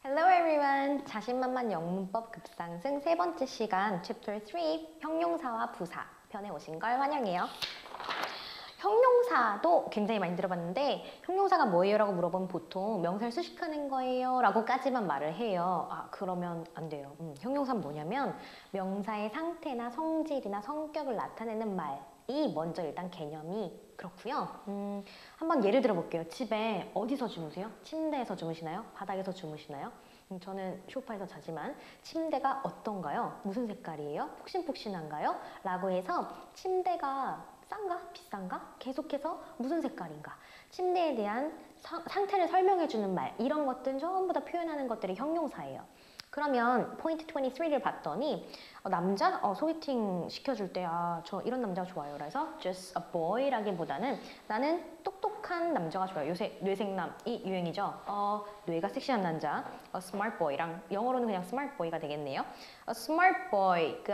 Hello everyone! 자신만만 영문법 급상승 세 번째 시간 Chapter 3 형용사와 부사 편에 오신 걸 환영해요. 형용사도 굉장히 많이 들어봤는데 형용사가 뭐예요? 라고 물어보면 보통 명사를 수식하는 거예요 라고 까지만 말을 해요. 그러면 안 돼요. 형용사는 뭐냐면 명사의 상태나 성질이나 성격을 나타내는 말이 먼저 일단 개념이 그렇고요. 한번 예를 들어 볼게요. 집에 어디서 주무세요? 침대에서 주무시나요? 바닥에서 주무시나요? 저는 소파에서 자지만 침대가 어떤가요? 무슨 색깔이에요? 푹신푹신한가요? 라고 해서 침대가 싼가? 비싼가? 계속해서 무슨 색깔인가? 침대에 대한 상태를 설명해주는 말 이런 것들은 전부 다 표현하는 것들이 형용사예요. 그러면 포인트 23를 봤더니 남자? 소개팅 시켜줄 때 저 이런 남자가 좋아요. 그래서 just a boy라기보다는 나는 똑똑한 남자가 좋아요. 요새 뇌생남이 유행이죠. 뇌가 섹시한 남자, smart boy랑 영어로는 그냥 smart boy가 되겠네요. smart boy,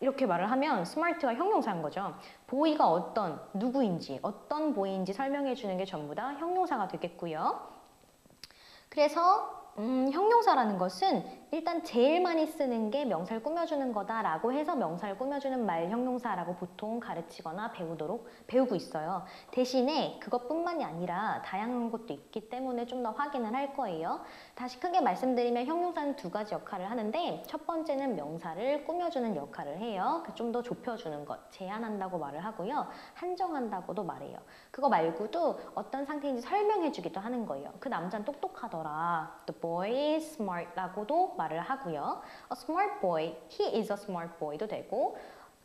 이렇게 말을 하면 smart가 형용사인 거죠. boy가 어떤, 누구인지, 어떤 boy인지 설명해 주는 게 전부 다 형용사가 되겠고요. 그래서 형용사라는 것은 일단 제일 많이 쓰는 게 명사를 꾸며주는 거다라고 해서 명사를 꾸며주는 말 형용사라고 보통 가르치거나 배우고 있어요. 대신에 그것뿐만이 아니라 다양한 것도 있기 때문에 좀 더 확인을 할 거예요. 다시 크게 말씀드리면 형용사는 두 가지 역할을 하는데 첫 번째는 명사를 꾸며주는 역할을 해요. 좀 더 좁혀주는 것, 제한한다고 말을 하고요. 한정한다고도 말해요. 그거 말고도 어떤 상태인지 설명해주기도 하는 거예요. 그 남자는 똑똑하더라. The boy is smart라고도 말을 하고요. A smart boy, he is a smart boy도 되고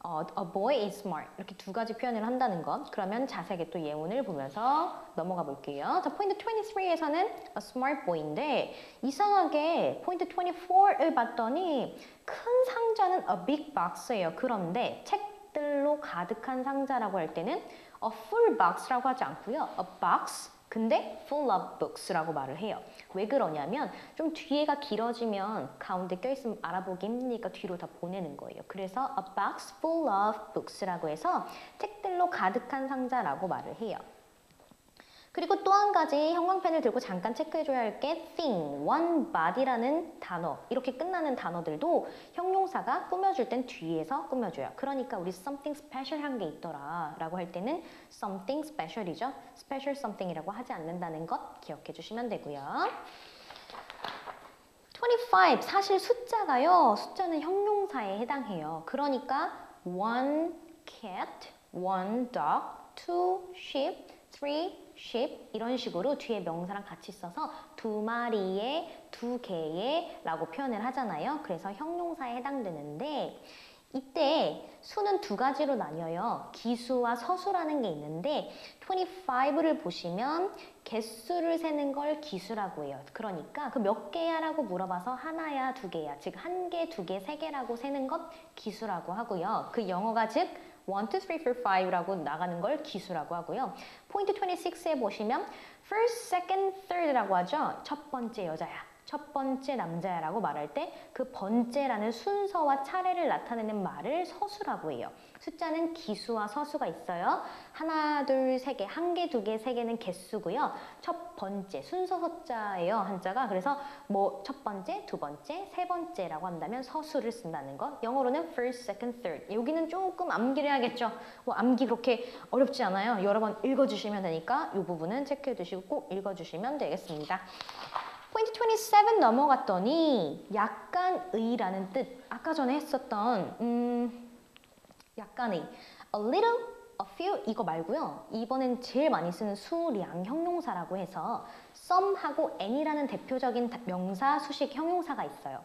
a boy is smart 이렇게 두 가지 표현을 한다는 것. 그러면 자세하게 또 예문을 보면서 넘어가 볼게요. 자, 포인트 23에서는 a smart boy인데 이상하게 포인트 24를 봤더니 큰 상자는 a big box예요. 그런데 책들로 가득한 상자라고 할 때는 a full box라고 하지 않고요. a box 근데 full of books라고 말을 해요. 왜 그러냐면 좀 뒤에가 길어지면 가운데 껴있으면 알아보기 힘드니까 뒤로 다 보내는 거예요. 그래서 a box full of books라고 해서 책들로 가득한 상자라고 말을 해요. 그리고 또 한 가지 형광펜을 들고 잠깐 체크해줘야 할 게 thing, one, body라는 단어 이렇게 끝나는 단어들도 형용사가 꾸며줄 땐 뒤에서 꾸며줘요. 그러니까 우리 something special한 게 있더라 라고 할 때는 something special이죠. special something이라고 하지 않는다는 것 기억해 주시면 되고요. 25 사실 숫자가요. 숫자는 형용사에 해당해요. 그러니까 one cat, one dog, two sheep, three sheep 이런 식으로 뒤에 명사랑 같이 써서 두 마리의, 두 개의 라고 표현을 하잖아요. 그래서 형용사에 해당되는데 이때 수는 두 가지로 나뉘어요. 기수와 서수라는 게 있는데 25를 보시면 개수를 세는 걸 기수라고 해요. 그러니까 그 몇 개야 라고 물어봐서 하나야, 두 개야. 즉 한 개, 두 개, 세 개라고 세는 것 기수라고 하고요. 그 영어가 즉 1, 2, 3, 4, 5라고 나가는 걸 기수라고 하고요. 포인트 26에 보시면 first, second, third라고 하죠. 첫 번째 여자야. 첫 번째 남자야 라고 말할 때 그 번째라는 순서와 차례를 나타내는 말을 서수라고 해요. 숫자는 기수와 서수가 있어요. 하나, 둘, 세 개, 한 개, 두 개, 세 개는 개수고요. 첫 번째, 순서 서자예요, 한자가. 그래서 뭐 첫 번째, 두 번째, 세 번째라고 한다면 서수를 쓴다는 거. 영어로는 first, second, third. 여기는 조금 암기를 해야겠죠. 뭐 암기 그렇게 어렵지 않아요. 여러 번 읽어주시면 되니까 이 부분은 체크해 두시고 꼭 읽어주시면 되겠습니다. 포인트 27 넘어갔더니 약간의라는 뜻 아까 전에 했었던 약간의 a little, a few 이거 말고요. 이번엔 제일 많이 쓰는 수량 형용사라고 해서 some하고 any라는 대표적인 명사 수식 형용사가 있어요.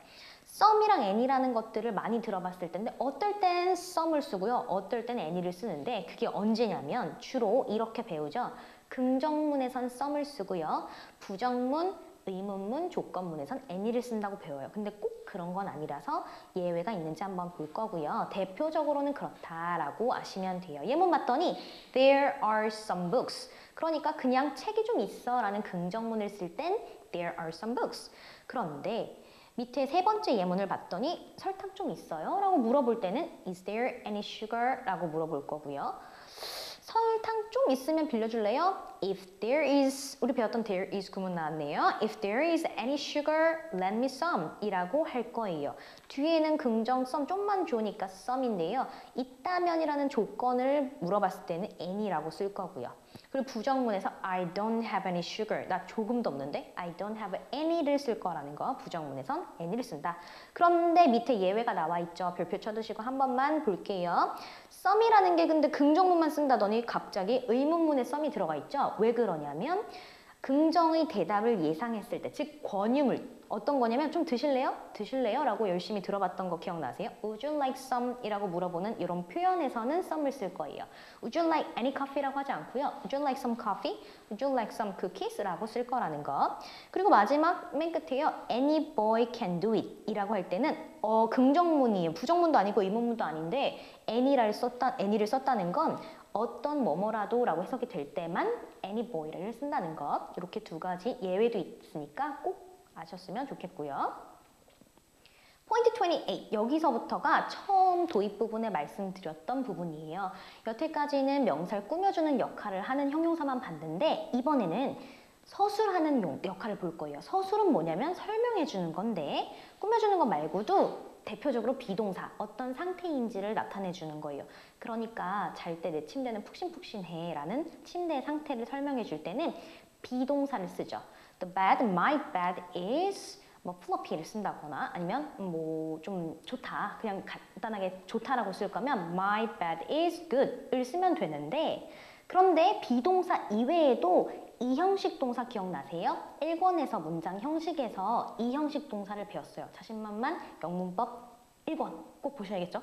some이랑 any라는 것들을 많이 들어봤을 텐데 어떨 땐 some을 쓰고요. 어떨 땐 any를 쓰는데 그게 언제냐면 주로 이렇게 배우죠. 긍정문에선 some을 쓰고요. 부정문, 의문문, 조건문에선 any를 쓴다고 배워요. 근데 꼭 그런 건 아니라서 예외가 있는지 한번 볼 거고요. 대표적으로는 그렇다라고 아시면 돼요. 예문 봤더니 there are some books. 그러니까 그냥 책이 좀 있어 라는 긍정문을 쓸 땐 there are some books. 그런데 밑에 세 번째 예문을 봤더니 설탕 좀 있어요? 라고 물어볼 때는 is there any sugar? 라고 물어볼 거고요. 설탕 좀 있으면 빌려줄래요? If there is, 우리 배웠던 there is 구문 나왔네요. If there is any sugar, lend me some 이라고 할 거예요. 뒤에는 긍정 some 좀만 좋으니까 some인데요. 있다면이라는 조건을 물어봤을 때는 any라고 쓸 거고요. 그리고 부정문에서 I don't have any sugar. 나 조금도 없는데 I don't have any를 쓸 거라는 거. 부정문에선 any를 쓴다. 그런데 밑에 예외가 나와 있죠. 별표 쳐두시고 한 번만 볼게요. some이라는 게 근데 긍정문만 쓴다더니 갑자기 의문문에 some이 들어가 있죠. 왜 그러냐면 긍정의 대답을 예상했을 때, 즉 권유물, 어떤 거냐면 좀 드실래요? 드실래요? 라고 열심히 들어봤던 거 기억나세요? Would you like some? 이라고 물어보는 이런 표현에서는 some을 쓸 거예요. Would you like any coffee라고 하지 않고요. Would you like some coffee? Would you like some cookies? 라고 쓸 거라는 거. 그리고 마지막 맨 끝에요. Any boy can do it 이라고 할 때는 긍정문이에요. 부정문도 아니고 의문문도 아닌데 any를 썼다는 건 어떤 뭐뭐라도 라고 해석이 될 때만 any boy를 쓴다는 것. 이렇게 두 가지 예외도 있으니까 꼭 아셨으면 좋겠고요. 포인트 28, 여기서부터가 처음 도입 부분에 말씀드렸던 부분이에요. 여태까지는 명사를 꾸며주는 역할을 하는 형용사만 봤는데 이번에는 서술하는 역할을 볼 거예요. 서술은 뭐냐면 설명해주는 건데 꾸며주는 것 말고도 대표적으로 비동사, 어떤 상태인지를 나타내주는 거예요. 그러니까 잘 때 내 침대는 푹신푹신해 라는 침대의 상태를 설명해 줄 때는 비동사를 쓰죠. The bed, my bed is 뭐 플러피를 쓴다거나 아니면 뭐 좀 좋다, 그냥 간단하게 좋다라고 쓸 거면 my bed is good을 쓰면 되는데 그런데 비동사 이외에도 이형식 동사 기억나세요? 1권에서 문장 형식에서 이형식 동사를 배웠어요. 자신만만 영문법 1권 꼭 보셔야겠죠?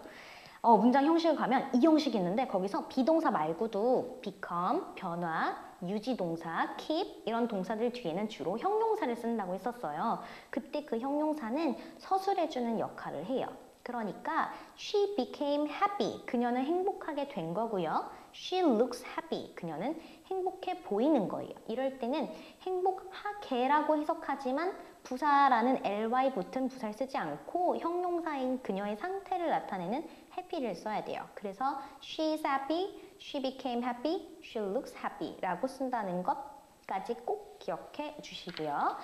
문장 형식을 가면 이형식이 있는데 거기서 비동사 말고도 become, 변화, 유지동사, keep 이런 동사들 뒤에는 주로 형용사를 쓴다고 했었어요. 그때 그 형용사는 서술해주는 역할을 해요. 그러니까 she became happy, 그녀는 행복하게 된 거고요. she looks happy, 그녀는 행복해 보이는 거예요. 이럴 때는 행복하게라고 해석하지만 부사라는 ly 붙은 부사를 쓰지 않고 형용사인 그녀의 상태를 나타내는 happy를 써야 돼요. 그래서 she's happy, she became happy, she looks happy 라고 쓴다는 것까지 꼭 기억해 주시고요.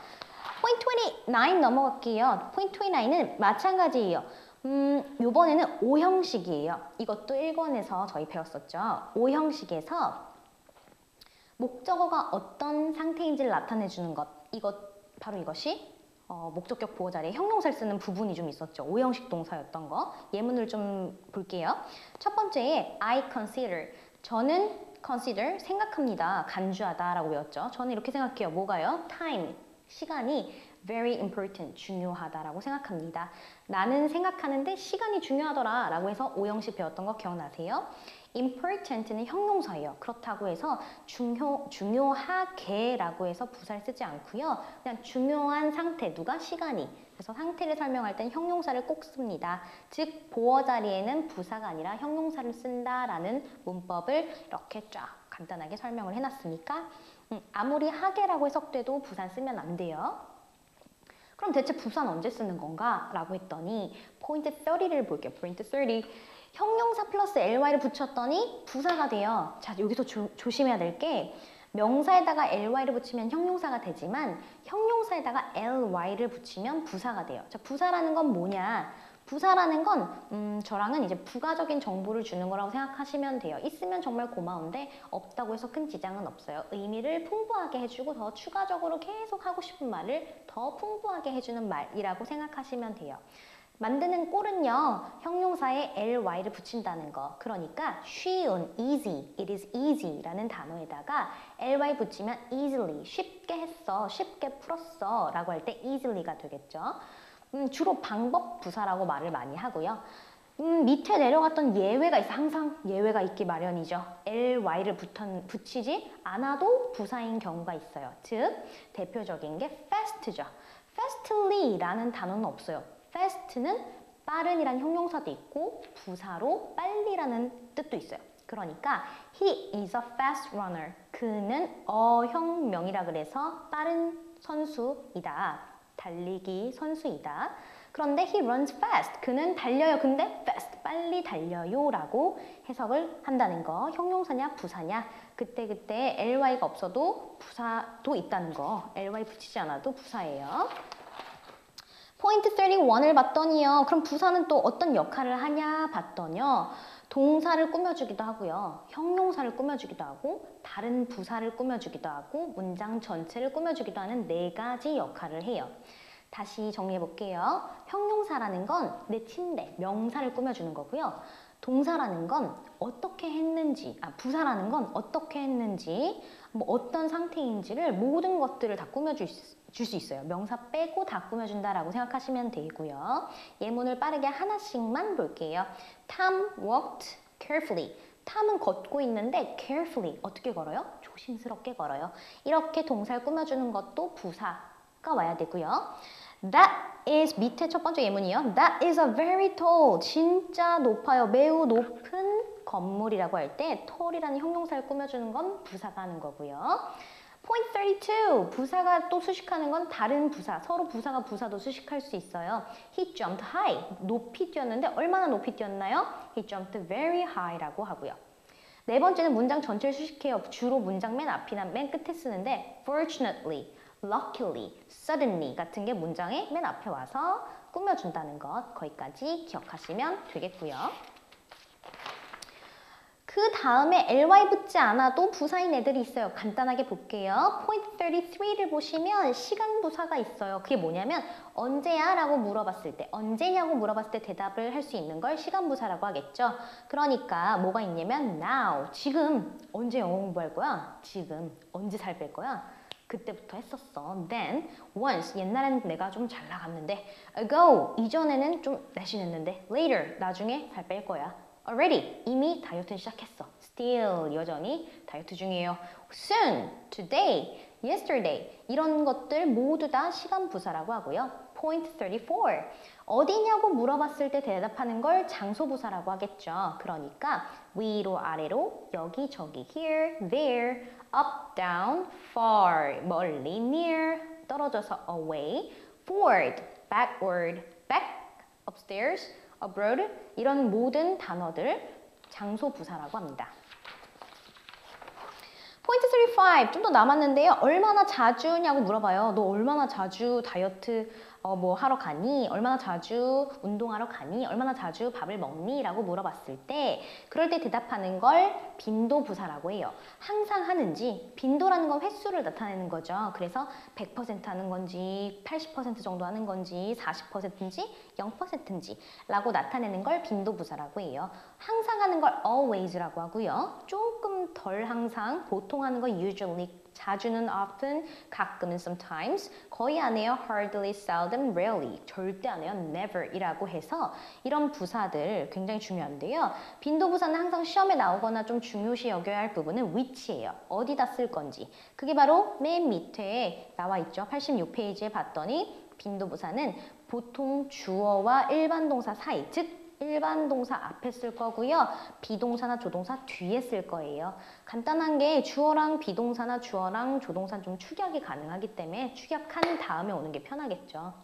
포인트 29 넘어갈게요. 포인트 29은 마찬가지예요. 요번에는 오형식이에요. 이것도 1권에서 저희 배웠었죠. 오형식에서 목적어가 어떤 상태인지를 나타내주는 것, 바로 이것이 목적격 보호 자리에 형용사를 쓰는 부분이 좀 있었죠. 오형식 동사였던 거. 예문을 좀 볼게요. 첫 번째에 I consider, 저는 consider, 생각합니다. 간주하다 라고 외웠죠. 저는 이렇게 생각해요. 뭐가요? time, 시간이 very important, 중요하다라고 생각합니다. 나는 생각하는데 시간이 중요하더라 라고 해서 오형식 배웠던 거 기억나세요? important는 형용사예요. 그렇다고 해서 중요하게 라고 해서 부사를 쓰지 않고요. 그냥 중요한 상태, 누가? 시간이. 그래서 상태를 설명할 땐 형용사를 꼭 씁니다. 즉 보어 자리에는 부사가 아니라 형용사를 쓴다라는 문법을 이렇게 쫙 간단하게 설명을 해놨으니까 아무리 하게라고 해석돼도 부사 쓰면 안 돼요. 그럼 대체 부사는 언제 쓰는 건가? 라고 했더니 포인트 30를 볼게요. 포인트 30. 형용사 플러스 ly를 붙였더니 부사가 돼요. 자, 여기서 조심해야 될 게 명사에다가 ly를 붙이면 형용사가 되지만 형용사에다가 ly를 붙이면 부사가 돼요. 자, 부사라는 건 뭐냐? 부사라는 건 저랑은 이제 부가적인 정보를 주는 거라고 생각하시면 돼요. 있으면 정말 고마운데 없다고 해서 큰 지장은 없어요. 의미를 풍부하게 해주고 더 추가적으로 계속 하고 싶은 말을 더 풍부하게 해주는 말이라고 생각하시면 돼요. 만드는 꼴은요, 형용사에 ly를 붙인다는 거. 그러니까 쉬운, easy, it is easy 라는 단어에다가 ly 붙이면 easily, 쉽게 했어, 쉽게 풀었어 라고 할 때 easily가 되겠죠. 주로 방법 부사라고 말을 많이 하고요. 밑에 내려갔던 예외가 있어. 항상 예외가 있기 마련이죠. ly를 붙이지 않아도 부사인 경우가 있어요. 즉, 대표적인 게 fast죠. fastly라는 단어는 없어요. fast는 빠른이란 형용사도 있고 부사로 빨리라는 뜻도 있어요. 그러니까 he is a fast runner. 그는 어형명이라 그래서 빠른 선수이다. 달리기 선수이다. 그런데 he runs fast. 그는 달려요. 근데 fast. 빨리 달려요. 라고 해석을 한다는 거. 형용사냐 부사냐. 그때 ly가 없어도 부사도 있다는 거. ly 붙이지 않아도 부사예요. 포인트 31을 봤더니요. 그럼 부사는 또 어떤 역할을 하냐 봤더니요. 동사를 꾸며주기도 하고요. 형용사를 꾸며주기도 하고 다른 부사를 꾸며주기도 하고 문장 전체를 꾸며주기도 하는 4가지 역할을 해요. 다시 정리해 볼게요. 형용사라는 건 내 침대, 명사를 꾸며주는 거고요. 동사라는 건 어떻게 했는지, 부사라는 건 어떻게 했는지, 뭐 어떤 상태인지를 모든 것들을 다 꾸며줄 수 있어요. 명사 빼고 다 꾸며준다라고 생각하시면 되고요. 예문을 빠르게 하나씩만 볼게요. Tom walked carefully. 탐은 걷고 있는데 carefully 어떻게 걸어요? 조심스럽게 걸어요. 이렇게 동사를 꾸며주는 것도 부사가 와야 되고요. That is 밑에 첫 번째 예문이요. That is a very tall. 진짜 높아요. 매우 높은 건물이라고 할 때 tall이라는 형용사를 꾸며주는 건 부사가 하는 거고요. Point 32. 부사가 또 수식하는 건 다른 부사. 서로 부사가 부사도 수식할 수 있어요. He jumped high. 높이 뛰었는데 얼마나 높이 뛰었나요? He jumped very high라고 하고요. 네 번째는 문장 전체를 수식해요. 주로 문장 맨 앞이나 맨 끝에 쓰는데 fortunately, luckily, suddenly 같은 게 문장의 맨 앞에 와서 꾸며준다는 것. 거기까지 기억하시면 되겠고요. 그 다음에 ly 붙지 않아도 부사인 애들이 있어요. 간단하게 볼게요. 포인트 33를 보시면 시간 부사가 있어요. 그게 뭐냐면 언제야? 라고 물어봤을 때 언제냐고 물어봤을 때 대답을 할 수 있는 걸 시간 부사라고 하겠죠. 그러니까 뭐가 있냐면 now, 지금 언제 영어 공부할 거야? 지금 언제 살 뺄 거야? 그때부터 했었어. Then, once, 옛날에는 내가 좀 잘 나갔는데 ago, 이전에는 좀 날씬했는데 later, 나중에 살 뺄 거야. Already, 이미 다이어트 시작했어. Still, 여전히 다이어트 중이에요. Soon, today, yesterday 이런 것들 모두 다 시간 부사라고 하고요. Point 34, 어디냐고 물어봤을 때 대답하는 걸 장소 부사라고 하겠죠. 그러니까 위로 아래로, 여기저기, here, there, up, down, far, 멀리, near, 떨어져서 away, forward, backward, back, upstairs, abroad 이런 모든 단어들 장소 부사라고 합니다. 포인트 35, 좀 더 남았는데요. 얼마나 자주냐고 물어봐요. 너 얼마나 자주 다이어트 뭐 하러 가니? 얼마나 자주 운동하러 가니? 얼마나 자주 밥을 먹니? 라고 물어봤을 때 그럴 때 대답하는 걸 빈도 부사라고 해요. 항상 하는지, 빈도라는 건 횟수를 나타내는 거죠. 그래서 100% 하는 건지 80% 정도 하는 건지 40%인지 0%인지 라고 나타내는 걸 빈도 부사라고 해요. 항상 하는 걸 always라고 하고요. 조금 덜 항상, 보통 하는 거 usually, 자주는 often, 가끔은 sometimes, 거의 안 해요 hardly, seldom, rarely, 절대 안 해요 never 이라고 해서 이런 부사들 굉장히 중요한데요. 빈도부사는 항상 시험에 나오거나 좀 중요시 여겨야 할 부분은 which예요. 어디다 쓸 건지. 그게 바로 맨 밑에 나와 있죠. 86페이지에 봤더니 빈도부사는 보통 주어와 일반 동사 사이, 즉 일반 동사 앞에 쓸 거고요. 비동사나 조동사 뒤에 쓸 거예요. 간단한 게 주어랑 비동사나 주어랑 조동사는 좀 축약이 가능하기 때문에 축약한 다음에 오는 게 편하겠죠.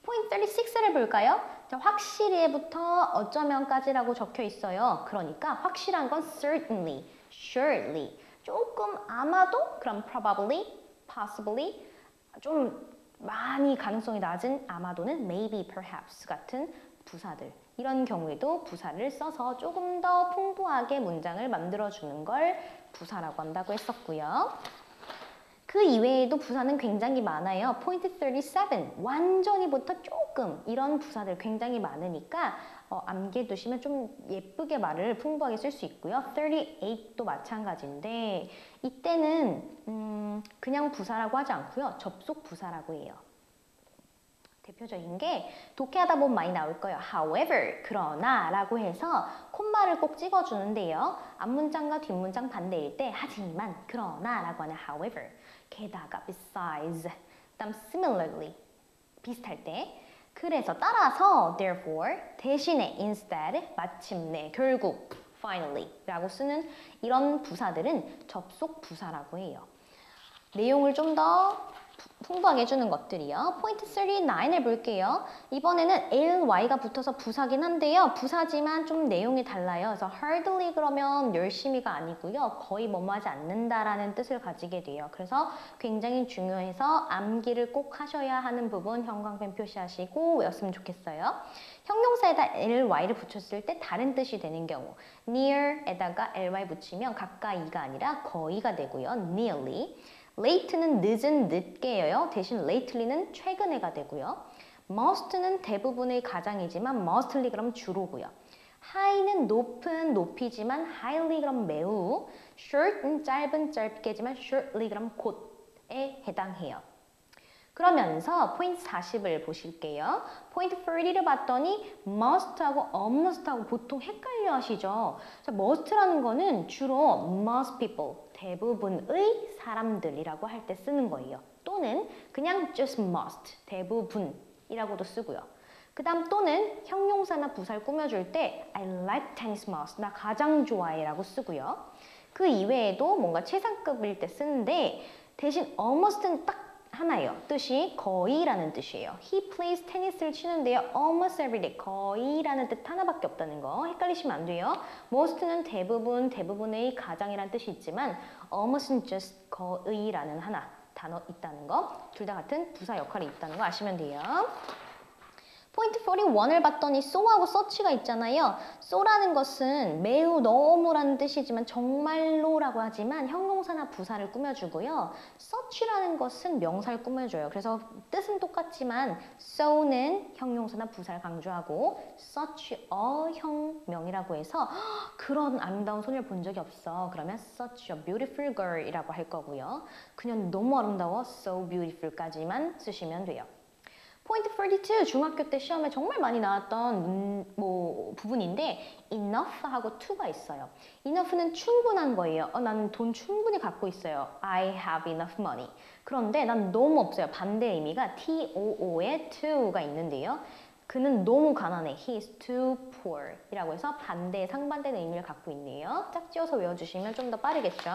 포인트 36를 볼까요? 자, 확실히부터 어쩌면까지라고 적혀 있어요. 그러니까 확실한 건 certainly, surely, 조금 아마도, 그럼 probably, possibly, 좀 많이 가능성이 낮은 아마도는 maybe, perhaps 같은 부사들. 이런 경우에도 부사를 써서 조금 더 풍부하게 문장을 만들어주는 걸 부사라고 한다고 했었고요. 그 이외에도 부사는 굉장히 많아요. 포인트 37, 완전히부터 조금 이런 부사들 굉장히 많으니까 암기해두시면 좀 예쁘게 말을 풍부하게 쓸 수 있고요. 38도 마찬가지인데 이때는 그냥 부사라고 하지 않고요. 접속 부사라고 해요. 대표적인 게 독해하다 보면 많이 나올 거예요. However, 그러나 라고 해서 콤마를 꼭 찍어주는데요. 앞문장과 뒷문장 반대일 때 하지만, 그러나 라고 하는 however, 게다가, besides, 그다음 similarly, 비슷할 때 그래서 따라서 therefore, 대신에 instead, 마침내, 결국, finally 라고 쓰는 이런 부사들은 접속 부사라고 해요. 내용을 좀 더 풍부하게 해주는 것들이요. 포인트 39을 볼게요. 이번에는 ly가 붙어서 부사긴 한데요. 부사지만 좀 내용이 달라요. 그래서 hardly 그러면 열심히가 아니고요. 거의 뭐뭐하지 않는다라는 뜻을 가지게 돼요. 그래서 굉장히 중요해서 암기를 꼭 하셔야 하는 부분 형광펜 표시하시고 외웠으면 좋겠어요. 형용사에다 ly를 붙였을 때 다른 뜻이 되는 경우 near에다가 ly 붙이면 가까이가 아니라 거의가 되고요. nearly. late는 늦은 늦게예요. 대신 lately는 최근에가 되고요. must는 대부분의 가장이지만 mostly 그럼 주로고요. high는 높은 높이지만 highly 그럼 매우. short는 짧은 짧게지만 shortly 그럼 곧에 해당해요. 그러면서 포인트 40을 보실게요. 포인트 30를 봤더니 must하고 must하고 보통 헷갈려 하시죠. must라는 거는 주로 most people, 대부분의 사람들이라고 할 때 쓰는 거예요. 또는 그냥 just most, 대부분이라고도 쓰고요. 그 다음 또는 형용사나 부사를 꾸며줄 때 I like tennis most, 나 가장 좋아해 라고 쓰고요. 그 이외에도 뭔가 최상급일 때 쓰는데 대신 almost는 딱 하나예요. 뜻이 거의라는 뜻이에요. He plays 테니스를 치는데요. Almost every day. 거의라는 뜻 하나밖에 없다는 거. 헷갈리시면 안 돼요. Most는 대부분, 대부분의 가장이라는 뜻이 있지만 almost는 just 거의라는 하나 단어 있다는 거. 둘 다 같은 부사 역할이 있다는 거 아시면 돼요. 포인트 41을 봤더니 so하고 such가 있잖아요. so라는 것은 매우 너무라는 뜻이지만 정말로라고 하지만 형용사나 부사를 꾸며주고요. such라는 것은 명사를 꾸며줘요. 그래서 뜻은 똑같지만 so는 형용사나 부사를 강조하고 such 어형명이라고 해서 그런 아름다운 소녀를 본 적이 없어. 그러면 such a beautiful girl이라고 할 거고요. 그녀는 너무 아름다워 so beautiful까지만 쓰시면 돼요. 포인트 42, 중학교 때 시험에 정말 많이 나왔던 부분인데 enough하고 to가 있어요. enough는 충분한 거예요. 나는 돈 충분히 갖고 있어요. I have enough money. 그런데 난 너무 없어요. 반대 의미가 too에 to가 있는데요. 그는 너무 가난해. He is too poor 이라고 해서 반대, 상반되는 의미를 갖고 있네요. 짝지어서 외워주시면 좀 더 빠르겠죠.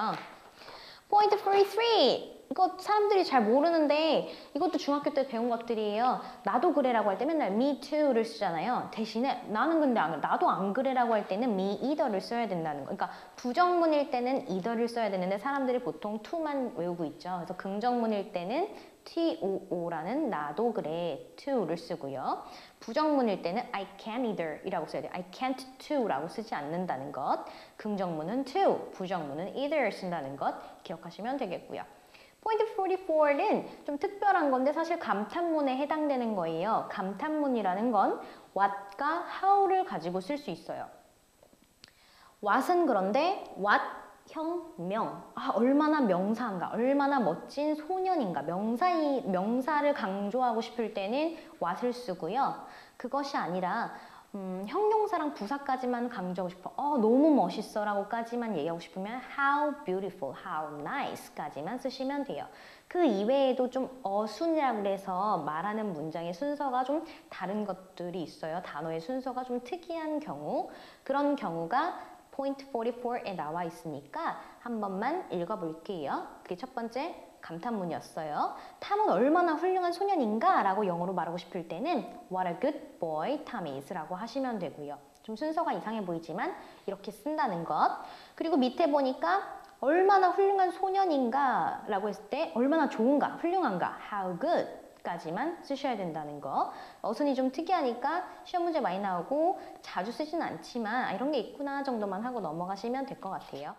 포인트 43. 이거 사람들이 잘 모르는데 이것도 중학교 때 배운 것들이에요. 나도 그래라고 할 때 맨날 me too를 쓰잖아요. 대신에 나는 근데 안 그래. 나도 안 그래라고 할 때는 me either를 써야 된다는 거. 그러니까 부정문일 때는 either를 써야 되는데 사람들이 보통 to만 외우고 있죠. 그래서 긍정문일 때는 too라는 나도 그래 to를 쓰고요. 부정문일 때는 I can either 이라고 써야 돼요. I can't to라고 쓰지 않는다는 것. 긍정문은 to, 부정문은 either 쓴다는 것 기억하시면 되겠고요. 포인트 44는 좀 특별한 건데 사실 감탄문에 해당되는 거예요. 감탄문이라는 건 what과 how를 가지고 쓸 수 있어요. what은 그런데 what 형,명. 얼마나 명사인가, 얼마나 멋진 소년인가. 명사를 강조하고 싶을 때는 what을 쓰고요. 그것이 아니라 형용사랑 부사까지만 강조하고 싶어. 너무 멋있어 라고까지만 얘기하고 싶으면 how beautiful, how nice 까지만 쓰시면 돼요. 그 이외에도 좀 어순이라고 해서 말하는 문장의 순서가 좀 다른 것들이 있어요. 단어의 순서가 좀 특이한 경우. 그런 경우가 포인트 44에 나와 있으니까 한 번만 읽어볼게요. 그게 첫 번째 감탄문이었어요. 탐은 얼마나 훌륭한 소년인가 라고 영어로 말하고 싶을 때는 What a good boy Tom is 라고 하시면 되고요. 좀 순서가 이상해 보이지만 이렇게 쓴다는 것. 그리고 밑에 보니까 얼마나 훌륭한 소년인가 라고 했을 때 얼마나 좋은가, 훌륭한가, how good 까지만 쓰셔야 된다는 거. 어순이 좀 특이하니까 시험 문제 많이 나오고 자주 쓰진 않지만 이런 게 있구나 정도만 하고 넘어가시면 될 것 같아요.